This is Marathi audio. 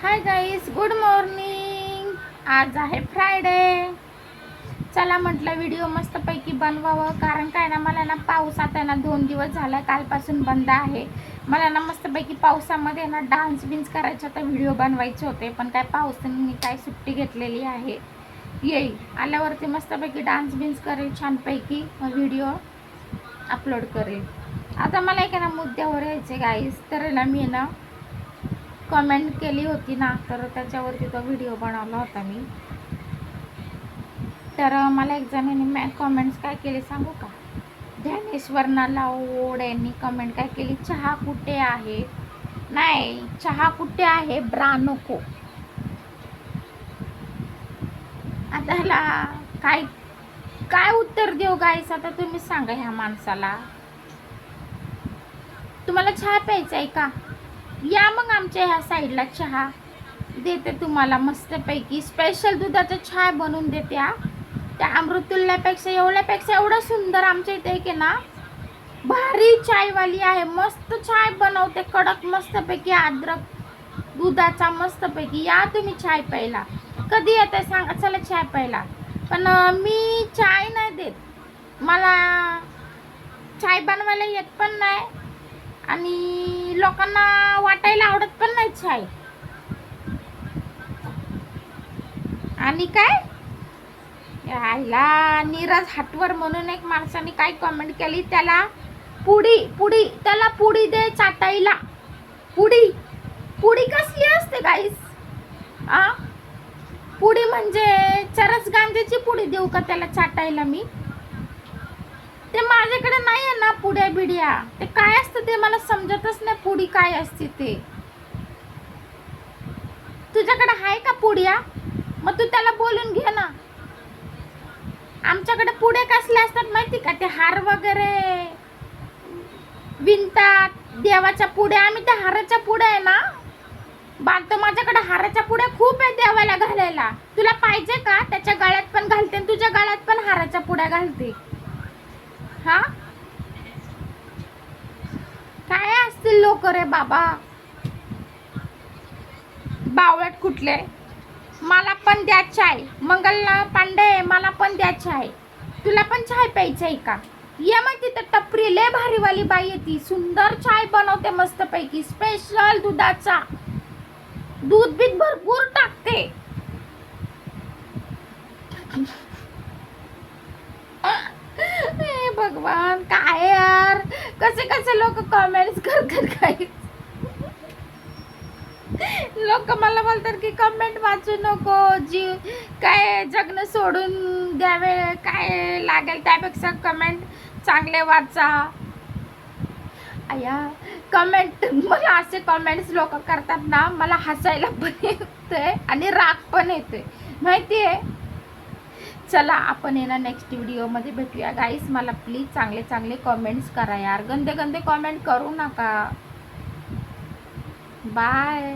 Hi guys, good morning. आज आहे फ्रायडे. चला म्हटलं व्हिडिओ मस्तपैकी बनवावं, कारण काय ना मला ना पाऊस आता ना 2 दिवस झाला, कालपासून बंद आहे. मला ना मस्तपैकी पावसामध्ये ना डान्स बिन्स करायचे होते, व्हिडिओ बनवायचे होते, पण काय पावसाने मी काय सुट्टी घेतलेली आहे. येईल आल्यावरती मस्तपैकी डान्स बिन्स करेल छानपैकी, व्हिडिओ अपलोड करेल. आता मला एक ना मुद्द्यावर यायचे गाईस, तर ना मी ना कमेंट केली होती ना, तर त्याच्यावरती तो व्हिडिओ बनवला होता मी. तर मला एक जणांनी कमेंट्स काय केले सांगू का? ध्यानेश्वर लाऊड यांनी कमेंट काय केली, चहा कुठे आहे? नाही, चहा कुठे आहे ब्रा नको. आता ह्याला काय काय उत्तर देऊ गाईस? आता तुम्ही सांगा ह्या माणसाला. तुम्हाला चहा प्यायचा आहे का? या मग आमच्या ह्या साईडला चहा देते तुम्हाला, मस्तपैकी स्पेशल दुधाचा चहा बनवून देते. त्या अमृतुल्ल्यापेक्षा एवढं सुंदर आमच्या इथे एक आहे ना, भारी चायवाली आहे, मस्त चाय बनवते, कडक मस्तपैकी अद्रक दुधाचा मस्तपैकी. या तुम्ही चाय प्यायला. कधी येते सांगा, चला चाय प्यायला. पण मी चाय नाही देत, मला चाय बनवायला येत पण नाही आणि लोकांना वाटायला आवडत पण नाही चाय. आणि काय यायला नीरज हाटवर म्हणून एक माणसाने काय कमेंट केली, त्याला पुडी त्याला पुडी दे चाटायला. पुडी कसली असते गाईस? पुडी म्हणजे चरस गांजाची पुडी देऊ का त्याला चाटायला मी? ते माझ्याकडे नाही आहे ना पुड्या बिड्या. ते काय असतं ते मला समजतच नाही, पुडी काय असते ते. तुझ्याकडे आहे का पुड्या? मग तू त्याला बोलून घे ना. आमच्याकडे पुढे कसले असतात माहिती का? ते हार वगैरे विणतात, देवाच्या पुढे. आम्ही त्या हाराच्या पुढे आहे ना बांधतो. माझ्याकडे हाराच्या पुढे खूप आहे देवाला घालायला. तुला पाहिजे का? त्याच्या गळ्यात पण घालते, तुझ्या गळ्यात पण हाराच्या पुढ्या घालते. हा, काय असतील लोक रे बाबा, बावळट कुठले. मला पण द्या चाय. मंगलला पांडे, मला पण द्या चाय. तुला पण चाय प्यायची आहे का? ये मग तिथं टपरी, लय भारीवाली बाई येते, सुंदर चाय बनवते मस्तपैकी, स्पेशल दुधाचा. दूध बीत भरपूर टाकते. हे भगवान, काय यार, कसे लोक कमेंट्स करतात काय. लोक मला बोलतात की कमेंट वाचू नको, जीव काय जगणं सोडून द्यावे, काय लागेल त्यापेक्षा कमेंट चांगले वाचा. आया कमेंट, मला असे कमेंट्स लोक करतात ना, मला हसायला पण येते आणि राग पण येते माहिती आहे. चला आपण आहे ना नेक्स्ट व्हिडिओमध्ये भेटूया गाईस. मला प्लीज चांगले कमेंट्स करा यार, गंदे कमेंट करू नका. बाय.